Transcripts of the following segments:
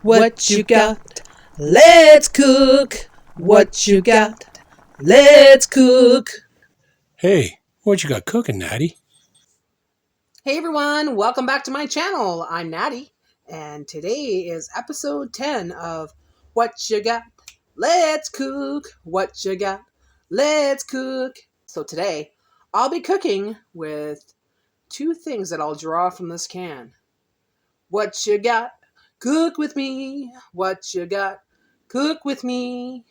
What you got? Let's cook. What you got? Let's cook. Hey, what you got cooking, Natty? Hey everyone, welcome back to my channel. I'm Natty, and today is episode 10 of What You Got? Let's cook. What you got? Let's cook. So today, I'll be cooking with two things that I'll draw from this can. What you got? Cook with me. What you got? Cook with me.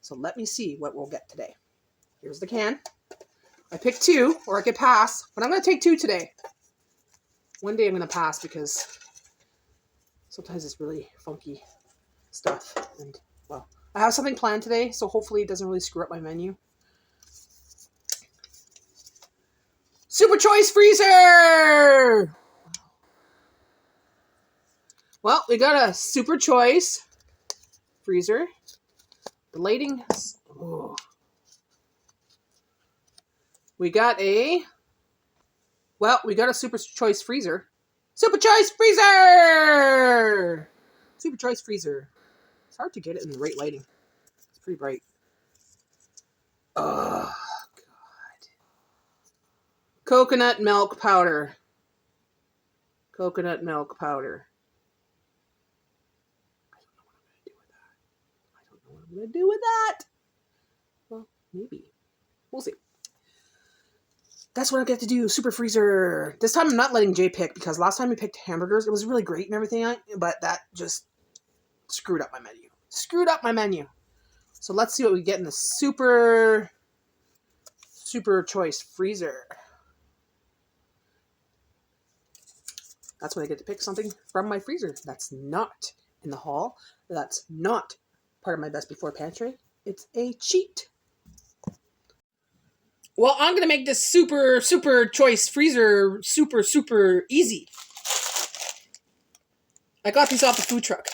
So let me see what we'll get today. Here's the can. I picked two, or I could pass, but I'm going to take two today. One day I'm going to pass because sometimes it's really funky stuff. And, well, I have something planned today, so hopefully it doesn't really screw up my menu. Super Choice Freezer! Well, we got a Super Choice freezer. The lighting... Oh. We got a Super Choice freezer. Super Choice freezer! Super Choice freezer. It's hard to get it in the right lighting. It's pretty bright. Oh, God. Coconut milk powder. Coconut milk powder. I don't know what I'm going to do with that. Well, maybe. We'll see. That's what I get to do. Super freezer. This time I'm not letting Jay pick because last time we picked hamburgers. It was really great and everything, but that just screwed up my menu. So let's see what we get in the Super Choice freezer. That's when I get to pick something from my freezer. That's not in the haul. That's not part of my best before pantry. It's a cheat. Well, I'm going to make this Super Choice freezer super easy. I got these off the food truck.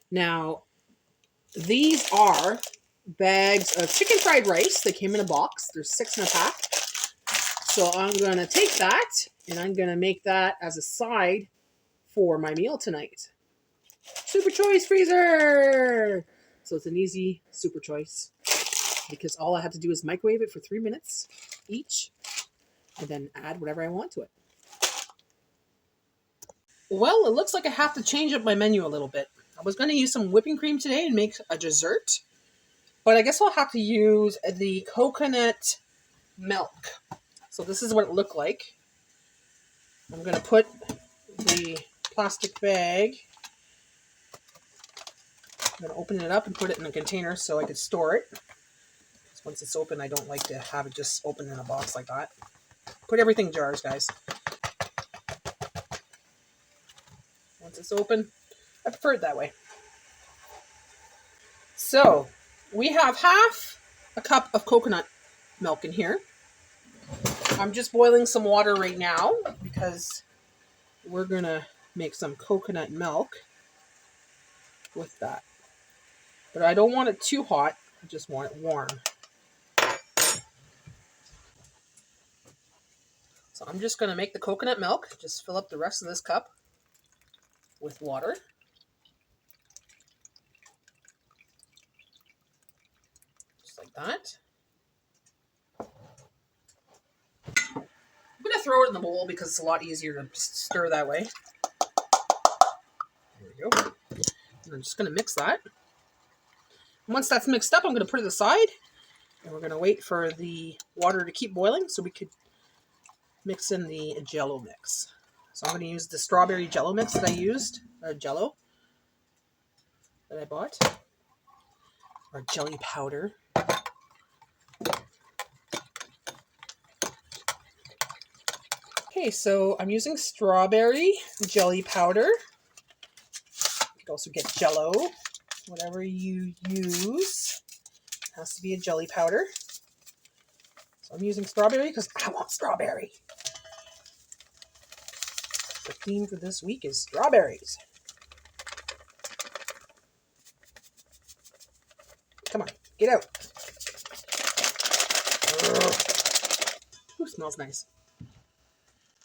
Now, these are bags of chicken fried rice. They came in a box. There's 6 in a pack. So I'm going to take that, and I'm going to make that as a side for my meal tonight. Super Choice freezer! So it's an easy Super Choice, because all I have to do is microwave it for 3 minutes each, and then add whatever I want to it. Well, it looks like I have to change up my menu a little bit. I was going to use some whipping cream today and make a dessert, but I guess I'll have to use the coconut milk. So this is what it looked like. I'm going to put the plastic bag. I'm going to open it up and put it in a container so I can store it. Once it's open, I don't like to have it just open in a box like that. Put everything in jars, guys. Once it's open, I prefer it that way. So, we have half a cup of coconut milk in here. I'm just boiling some water right now because we're going to make some coconut milk with that. But I don't want it too hot. I just want it warm. So I'm just going to make the coconut milk. Just fill up the rest of this cup with water. Just like that. I'm going to throw it in the bowl because it's a lot easier to stir that way. There we go. And I'm just going to mix that. And once that's mixed up, I'm going to put it aside. And we're going to wait for the water to keep boiling so we could mix in the Jell-O mix. So I'm going to use the strawberry Jell-O mix that I used, Jell-O that I bought, or jelly powder. Okay, so I'm using strawberry jelly powder. You can also get Jell-O, whatever you use. It has to be a jelly powder. So I'm using strawberry because I want strawberry. The theme for this week is strawberries. Come on, get out. Ooh, smells nice.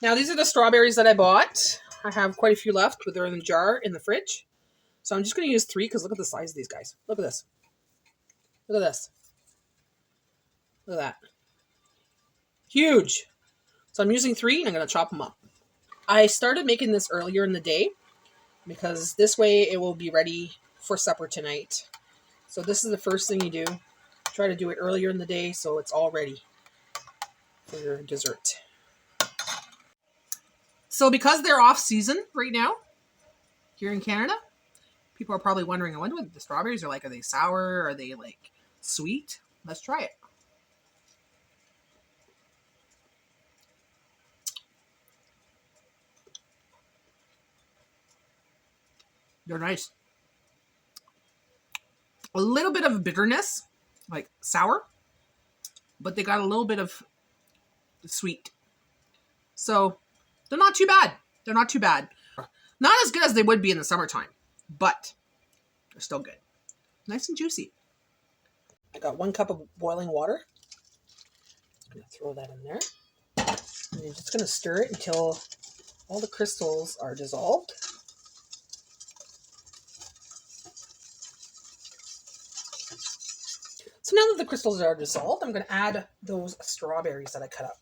Now these are the strawberries that I bought. I have quite a few left, but they're in the jar in the fridge. So I'm just going to use 3 because look at the size of these guys. Look at this. Look at this. Look at that. Huge. So I'm using 3 and I'm going to chop them up. I started making this earlier in the day because this way it will be ready for supper tonight. So this is the first thing you do. Try to do it earlier in the day so it's all ready for your dessert. So because they're off season right now here in Canada, people are probably wondering, I wonder what the strawberries are like. Are they sour? Are they like sweet? Let's try it. They're nice. A little bit of bitterness, like sour, but they got a little bit of sweet. So they're not too bad. They're not too bad. Not as good as they would be in the summertime, but they're still good. Nice and juicy. I got 1 cup of boiling water. I'm going to throw that in there. And you're just going to stir it until all the crystals are dissolved. So now that the crystals are dissolved, I'm going to add those strawberries that I cut up.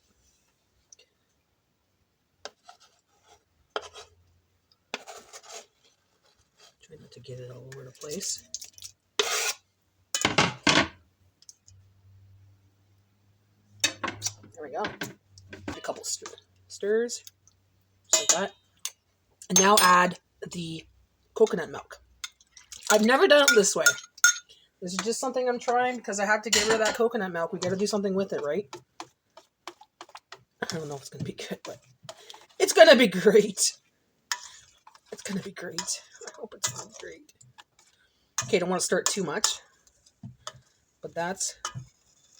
Try not to get it all over the place. There we go. A couple stirs, just like that. And now add the coconut milk. I've never done it this way. This is just something I'm trying because I had to get rid of that coconut milk. We got to do something with it, right? I don't know if it's going to be good, but it's going to be great. It's going to be great. I hope it's going to be great. Okay, don't want to stir it too much, but that's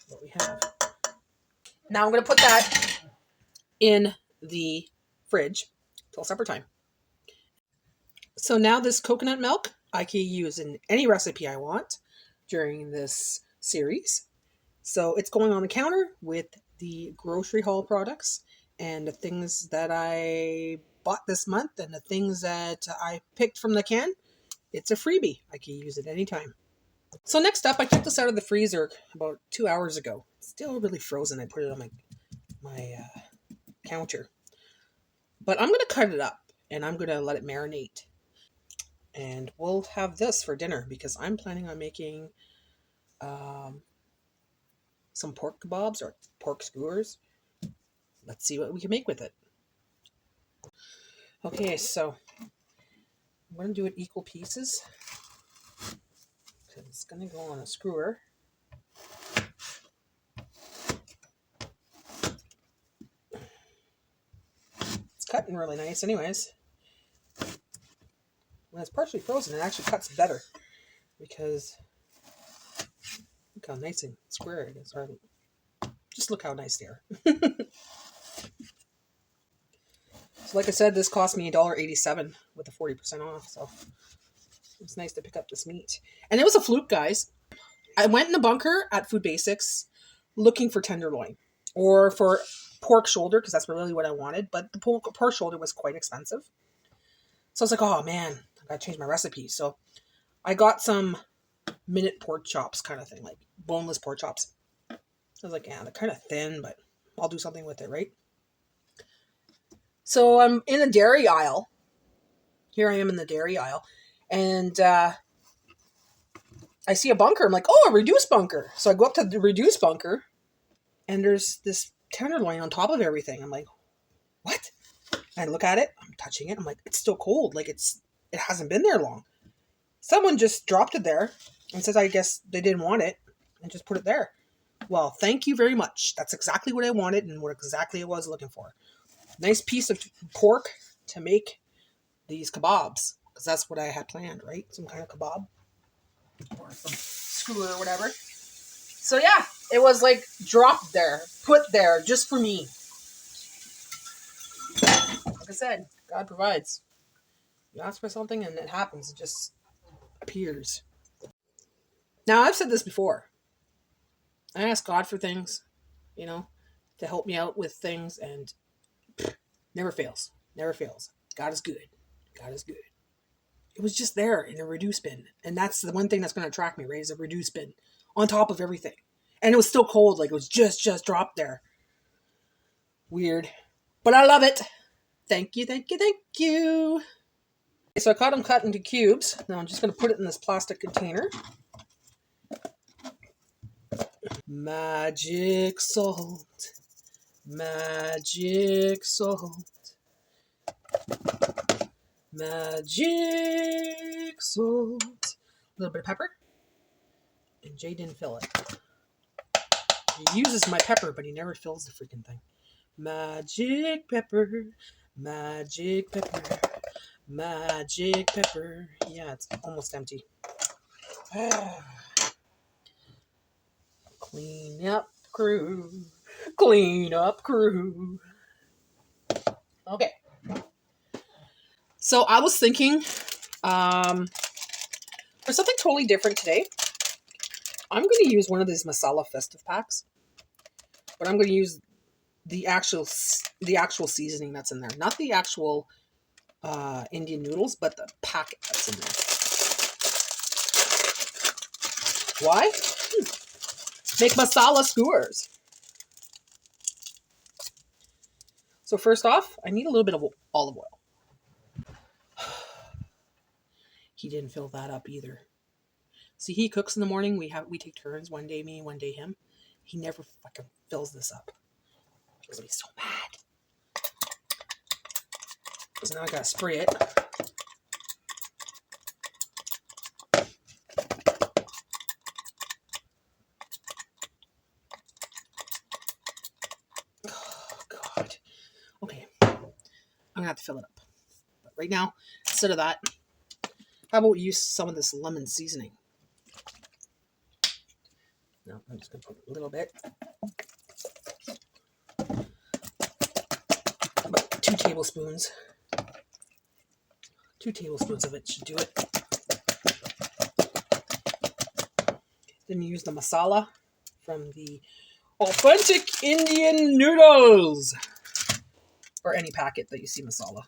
what we have. Now I'm going to put that in the fridge till supper time. So now this coconut milk I can use in any recipe I want during this series. So it's going on the counter with the grocery haul products and the things that I bought this month and the things that I picked from the can. It's a freebie. I can use it anytime. So next up, I took this out of the freezer about 2 hours ago. It's still really frozen. I put it on my counter. But I'm going to cut it up and I'm going to let it marinate. And we'll have this for dinner because I'm planning on making some pork kebabs or pork skewers. Let's see what we can make with it. Okay, so I'm going to do it equal pieces because it's going to go on a skewer. It's cutting really nice anyways. When it's partially frozen, it actually cuts better because look how nice and square it is. Or just look how nice they are. So like I said, this cost me $1.87 with the 40% off. So it's nice to pick up this meat. And it was a fluke, guys. I went in the bunker at Food Basics looking for tenderloin or for pork shoulder because that's really what I wanted. But the pork shoulder was quite expensive. So I was like, oh man, I gotta change my recipe. So I got some minute pork chops kind of thing, like boneless pork chops. I was like, yeah, they're kind of thin, but I'll do something with it, right? So I'm in the dairy aisle. Here I am in the dairy aisle. And I see a bunker. I'm like, oh, a reduced bunker. So I go up to the reduced bunker. And there's this tenderloin on top of everything. I'm like, what? And I look at it. I'm touching it. I'm like, it's still cold. Like it hasn't been there long. Someone just dropped it there and says, I guess they didn't want it and just put it there. Well, thank you very much. That's exactly what I wanted and what exactly I was looking for. Nice piece of pork to make these kabobs because that's what I had planned, right? Some kind of kebab or some skewer or whatever. So yeah, it was like dropped there, put there just for me. Like I said, God provides. You ask for something and it happens. It just appears. Now, I've said this before. I ask God for things, to help me out with things and never fails. Never fails. God is good. God is good. It was just there in a reduce bin. And that's the one thing that's going to attract me, right? Is a reduce bin on top of everything. And it was still cold. Like it was just dropped there. Weird. But I love it. Thank you, thank you, thank you. Okay, so I got them cut into cubes. Now I'm just going to put it in this plastic container. Magic salt. Magic salt. Magic salt. A little bit of pepper. And Jay didn't fill it. He uses my pepper, but he never fills the freaking thing. Magic pepper. Magic pepper. Magic pepper. Yeah, it's almost empty. Clean up crew. Clean up crew. Okay. So I was thinking for something totally different today. I'm going to use one of these Masala festive packs. But I'm going to use the actual seasoning that's in there. Not the actual Indian noodles, but the packet that's in there. Why? Make masala skewers. So first off, I need a little bit of olive oil. He didn't fill that up either. See, he cooks in the morning. We take turns. One day me, one day him. He never fucking fills this up. He's gonna be so mad. So now I gotta spray it. Oh God. Okay. I'm gonna have to fill it up. But right now, instead of that, how about we use some of this lemon seasoning? No, I'm just gonna put a little bit. About 2 tablespoons. 2 tablespoons of it should do it. Then use the masala from the authentic Indian noodles. Or any packet that you see masala.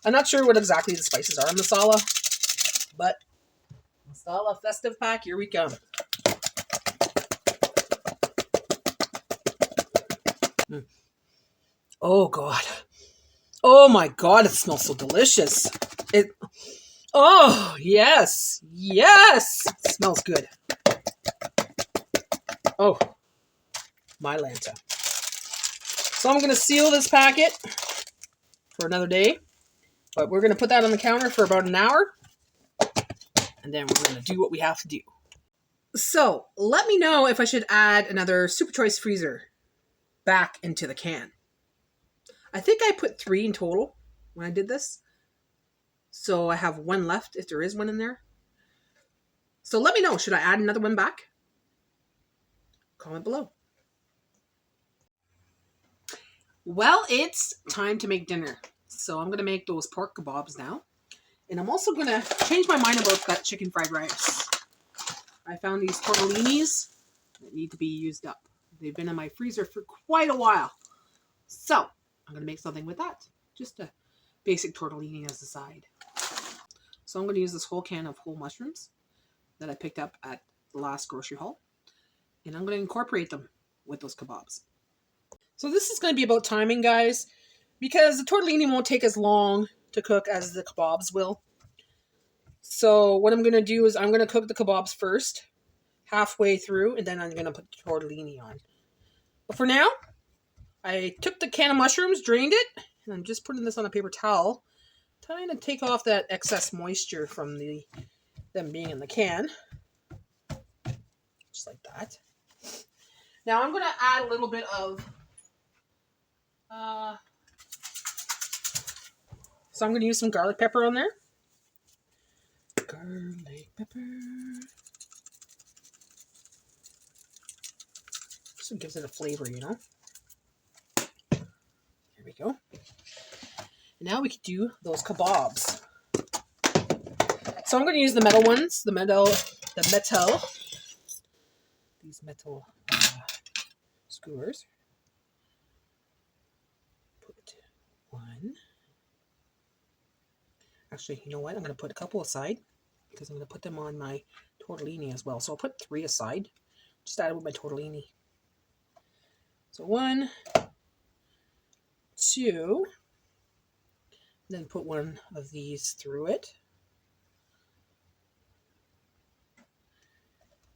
I'm not sure what exactly the spices are in masala, but masala festive pack, here we come. Oh God. Oh my God, it smells so delicious. Oh, yes. Yes. It smells good. Oh, my Lanta. So I'm going to seal this packet for another day. But we're going to put that on the counter for about an hour. And then we're going to do what we have to do. So let me know if I should add another Super Choice freezer back into the can. I think I put 3 in total when I did this. So I have 1 left if there is one in there. So let me know. Should I add another one back? Comment below. Well, it's time to make dinner. So I'm going to make those pork kebabs now. And I'm also going to change my mind about that chicken fried rice. I found these tortellinis that need to be used up. They've been in my freezer for quite a while. So I'm going to make something with that. Just a basic tortellini as a side. So I'm going to use this whole can of whole mushrooms that I picked up at the last grocery haul. And I'm going to incorporate them with those kebabs. So this is going to be about timing, guys, because the tortellini won't take as long to cook as the kebabs will. So what I'm going to do is I'm going to cook the kebabs first, halfway through, and then I'm going to put the tortellini on. But for now, I took the can of mushrooms, drained it, and I'm just putting this on a paper towel, trying to take off that excess moisture from them being in the can. Just like that. Now I'm going to add a little bit of so I'm going to use some garlic pepper on there. Garlic pepper. Just gives it a flavor, you know. Here we go. And now we can do those kebabs. So I'm going to use the metal ones, these metal skewers. Put 1, Actually, you know what? I'm going to put a couple aside because I'm going to put them on my tortellini as well. So I'll put 3 aside. Just add it with my tortellini. So 1, 2, then put one of these through it.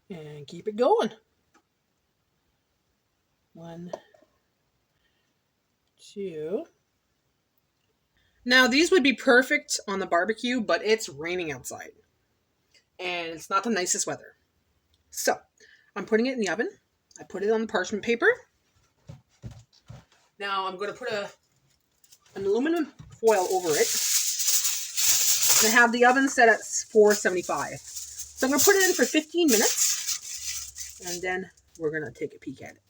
And keep it going. 1, 2. Now these would be perfect on the barbecue, but it's raining outside. And it's not the nicest weather. So I'm putting it in the oven. I put it on the parchment paper. Now I'm going to put an aluminum foil over it. And I have the oven set at 475. So I'm going to put it in for 15 minutes. And then we're going to take a peek at it.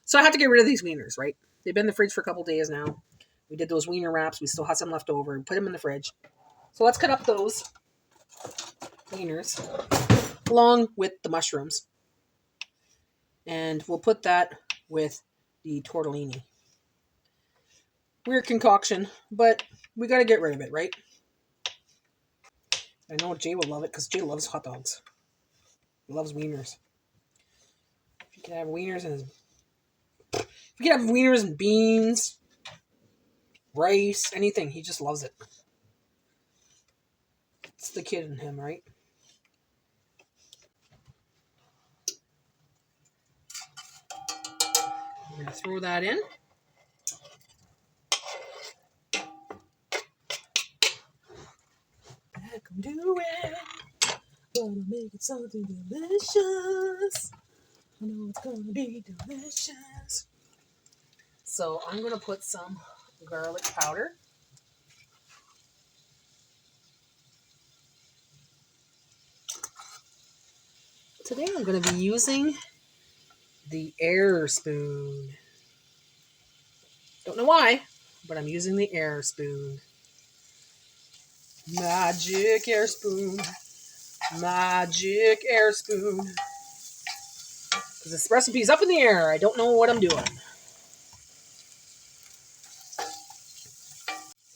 So I have to get rid of these wieners, right? They've been in the fridge for a couple days now. We did those wiener wraps. We still have some left over. We put them in the fridge. So let's cut up those wieners along with the mushrooms. And we'll put that with the tortellini. Weird concoction, but we got to get rid of it, right? I know Jay will love it because Jay loves hot dogs. He loves wieners. If you can have wieners and beans, rice, anything, he just loves it. It's the kid in him, right? I'm going to throw that in. I can do it. Gonna make it something delicious. I know it's gonna be delicious. So I'm gonna put some garlic powder. Today I'm gonna be using the air spoon. Don't know why, but I'm using the air spoon. Magic air spoon. Magic air spoon. Because this recipe's up in the air. I don't know what I'm doing.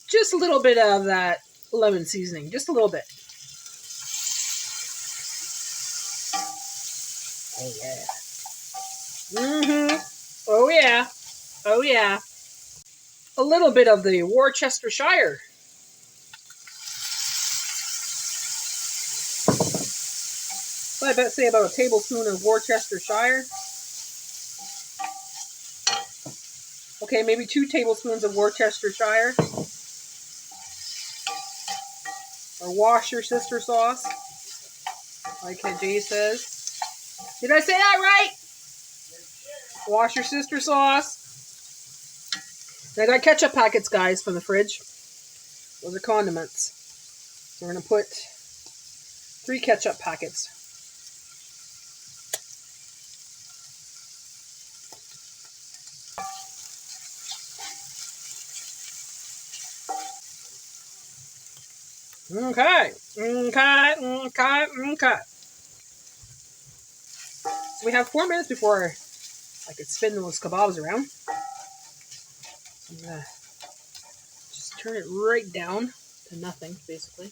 Just a little bit of that lemon seasoning. Just a little bit. Oh, yeah. Oh, yeah. Oh, yeah. A little bit of the Worcestershire. So I bet say about a tablespoon of Worcestershire. Okay, maybe 2 tablespoons of Worcestershire. Or wash your sister sauce. Like Jay says. Did I say that right? Wash your sister sauce. And I got ketchup packets, guys, from the fridge. Those are condiments. So we're going to put 3 ketchup packets. Okay. So we have 4 minutes before I could spin those kebabs around. I'm going to just turn it right down to nothing, basically.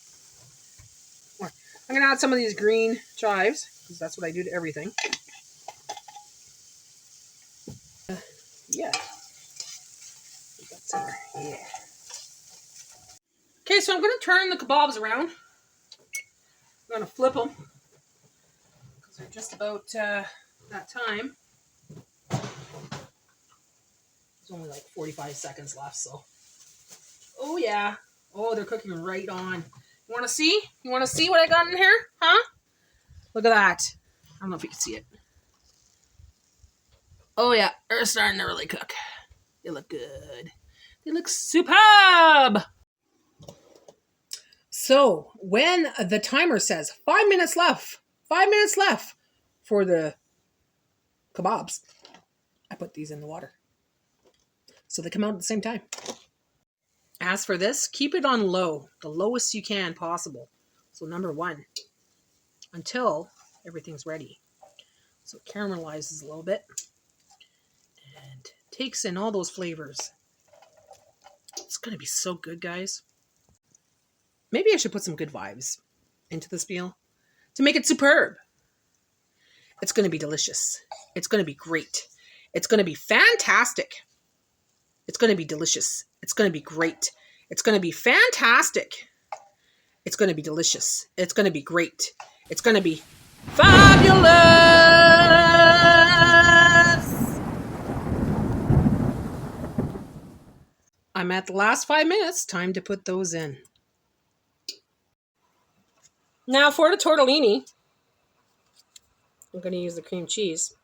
I'm going to add some of these green chives, because that's what I do to everything. Yeah. That's in there. Yeah. Okay, so I'm going to turn the kebabs around. I'm going to flip them, because they're just about that time. There's only like 45 seconds left, so. Oh, yeah. Oh, they're cooking right on. You want to see? You want to see what I got in here? Huh? Look at that. I don't know if you can see it. Oh, yeah. They're starting to really cook. They look good. They look superb. So when the timer says 5 minutes left, 5 minutes left for the kebabs, I put these in the water. So they come out at the same time. As for this, keep it on low, the lowest you can possible. So number 1, until everything's ready. So it caramelizes a little bit and takes in all those flavors. It's going to be so good, guys. maybe I should put some good vibes into this meal to make it superb. It's going to be delicious. It's going to be great. It's going to be fantastic. It's going to be delicious. It's going to be great. It's going to be fantastic. It's going to be delicious. It's going to be great. It's going to be fabulous. I'm at the last 5 minutes. Time to put those in. Now for the tortellini, I'm going to use the cream cheese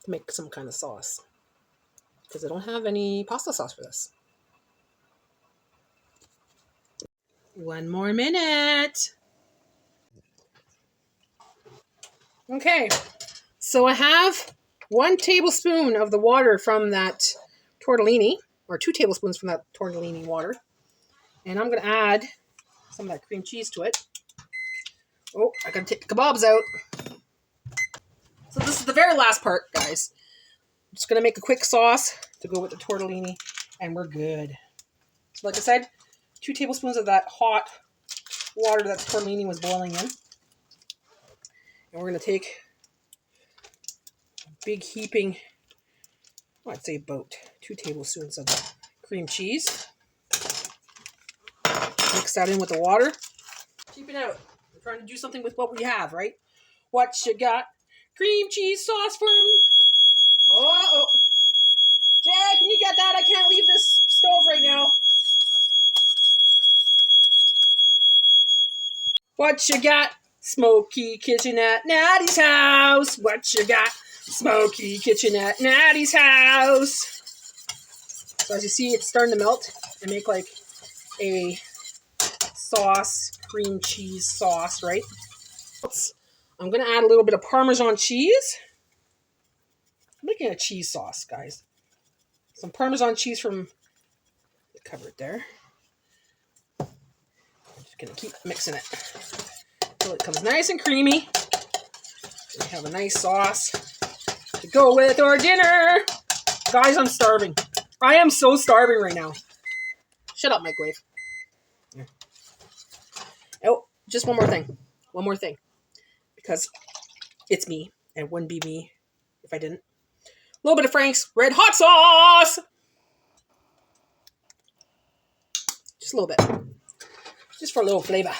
to make some kind of sauce because I don't have any pasta sauce for this. 1 more minute. Okay, so I have 1 tablespoon of the water from that tortellini, or 2 tablespoons from that tortellini water. And I'm going to add some of that cream cheese to it. Oh, I got to take the kabobs out. So this is the very last part, guys. I'm just going to make a quick sauce to go with the tortellini, and we're good. So like I said, 2 tablespoons of that hot water that the tortellini was boiling in. And we're going to take a big heaping, well, I'd say about 2 tablespoons of the cream cheese. Mix that in with the water. Keep it out. We're trying to do something with what we have, right? What you got? Cream cheese sauce for me. Oh. Jack, can you get that? I can't leave this stove right now. What you got? Smoky kitchen at Natty's house. What you got? Smoky kitchen at Natty's house. So as you see, it's starting to melt and make like a sauce, cream cheese sauce, right? I'm going to add a little bit of Parmesan cheese. I'm making a cheese sauce, guys. Some Parmesan cheese from the cupboard there. I'm just going to keep mixing it until it comes nice and creamy. We have a nice sauce to go with our dinner. Guys, I'm starving. I am so starving right now. Shut up, microwave. Here. Oh, just one more thing. One more thing. Because it's me, and it wouldn't be me if I didn't. A little bit of Frank's Red Hot Sauce. Just a little bit. Just for a little flavor.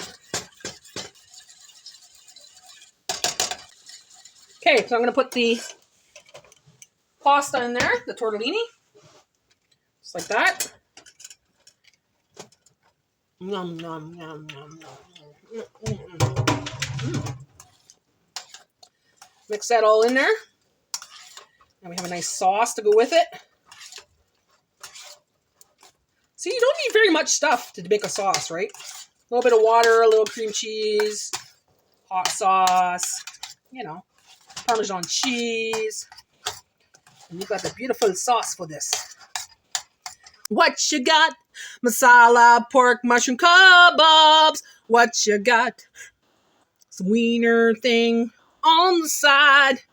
Okay, so I'm going to put the pasta in there, the tortellini. Just like that. Nom, nom, nom, nom, nom. Mix that all in there. And we have a nice sauce to go with it. See, you don't need very much stuff to make a sauce, right? A little bit of water, a little cream cheese, hot sauce, you know, Parmesan cheese. And you've got the beautiful sauce for this. What you got? Masala, pork, mushroom, kabobs. What you got? Some wiener thing on the side.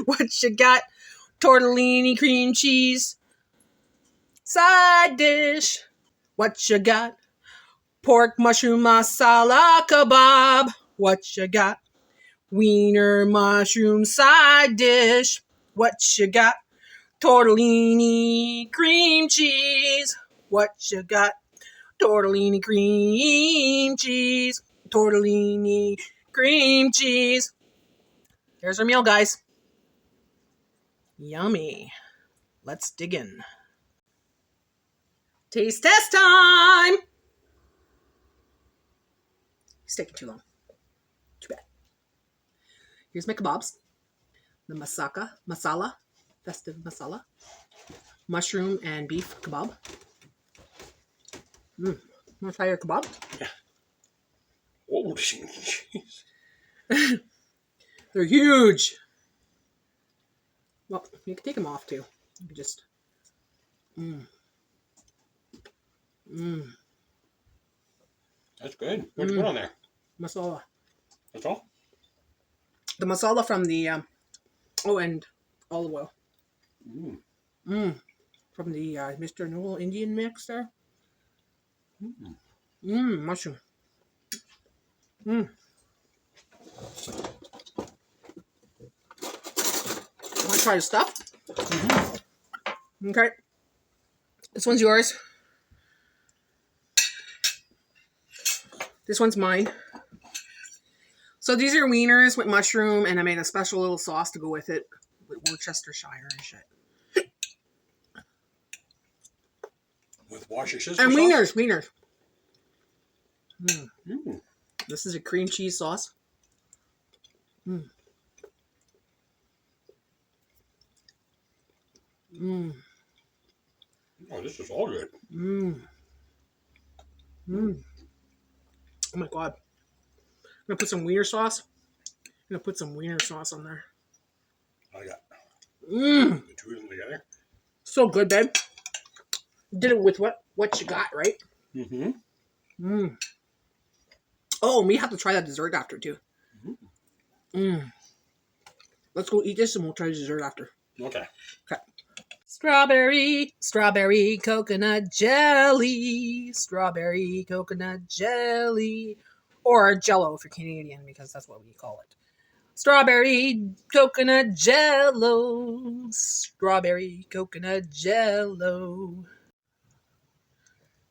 What you got? Tortellini, cream cheese. Side dish. What you got? Pork, mushroom, masala, kebab. What you got? Wiener, mushroom, side dish. What you got? Tortellini, cream cheese. What you got? Tortellini, cream cheese. Tortellini, cream cheese. Here's our meal, guys. Yummy. Let's dig in. Taste test time! It's taking too long. Too bad. Here's my kebabs. The masala, festive masala. Mushroom and beef kebab. Want to try your kebab? Yeah. Oh, jeez. They're huge. Well, you can take them off too. You can just. That's good. What's good on there? Masala. That's all? The masala from the and olive oil. From the Mr. Noel Indian mix there. Mushroom. Want to try the stuff? Okay. This one's yours. This one's mine. So these are wieners with mushroom, and I made a special little sauce to go with it with Worcestershire and shit. With Worcestershire And sauce? wieners. This is a cream cheese sauce. Oh, this is all good. Oh my god. I'm gonna put some wiener sauce. I'm gonna put some wiener sauce on there. I got the two of them together. So good, babe. Did it with what you got, right? Oh, we have to try that dessert after too. Let's go eat this and we'll try dessert after. Okay. Strawberry coconut jelly. Strawberry coconut jelly. Or Jello if you're Canadian, because that's what we call it. Strawberry coconut jello. Strawberry coconut jello.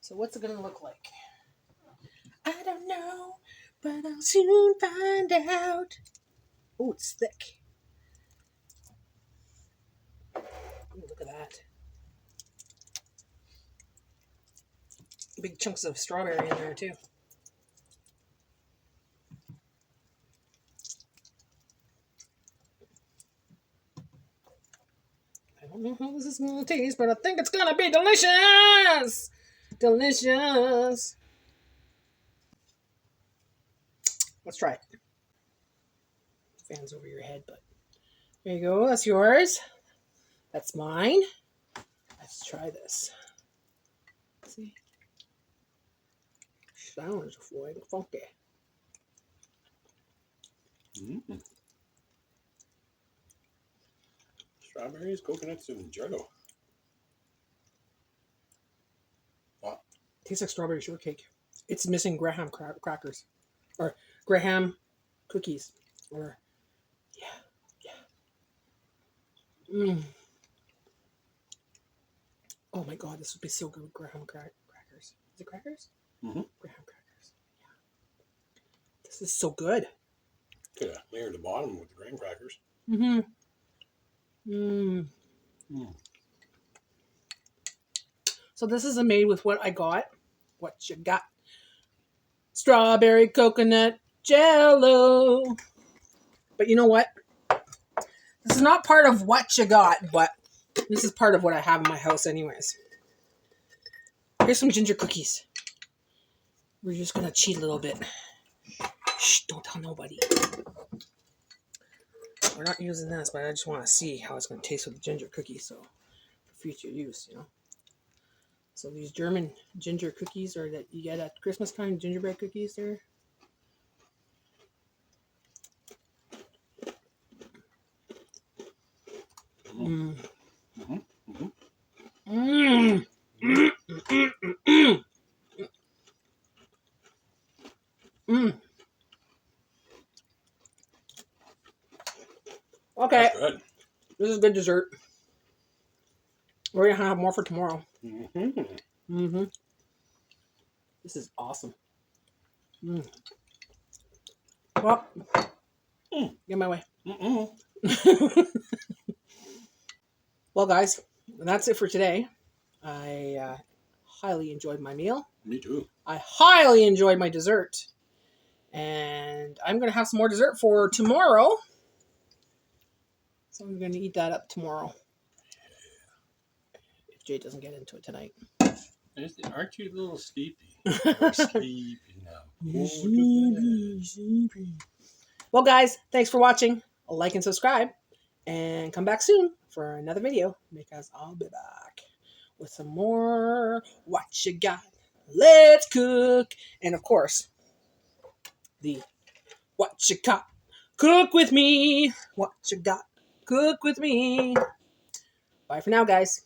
So what's it gonna look like? I don't know, but I'll soon find out. Oh, it's thick. Ooh, look at that. Big chunks of strawberry in there too. I don't know how this is going to taste, but I think it's going to be delicious! Delicious! Let's try it. Fans over your head, but there you go. That's yours. That's mine. Let's try this. See? Sounds like funky. Strawberries, coconuts, and jello. Wow. Tastes like strawberry shortcake. It's missing Graham crackers. Or Graham cookies. Or, yeah. Oh my god, this would be so good with Graham crackers. Is it crackers? Graham crackers. Yeah. This is so good. Could have layered the bottom with the graham crackers. So this is made with what I got. What you got? Strawberry coconut jello. But you know what? This is not part of what you got, but this is part of what I have in my house anyways. Here's some ginger cookies. We're just going to cheat a little bit. Shh, don't tell nobody. We're not using this, but I just want to see how it's going to taste with the ginger cookies, so for future use, you know. So these German ginger cookies are that you get at Christmas time, gingerbread cookies there. Okay. That's good. This is good dessert. We're going to have more for tomorrow. This is awesome. Well, get my way. Well, guys, that's it for today. I highly enjoyed my meal. Me too. I highly enjoyed my dessert. And I'm going to have some more dessert for tomorrow. So I'm going to eat that up tomorrow. If Jay doesn't get into it tonight. Aren't you a little sleepy? You're sleepy now. Sleepy. Well, guys, thanks for watching. Like and subscribe. And come back soon for another video, because I'll be back with some more What You Got. Let's cook. And of course, the What You Got. Cook with me. What you got? Cook with me. Bye for now, guys.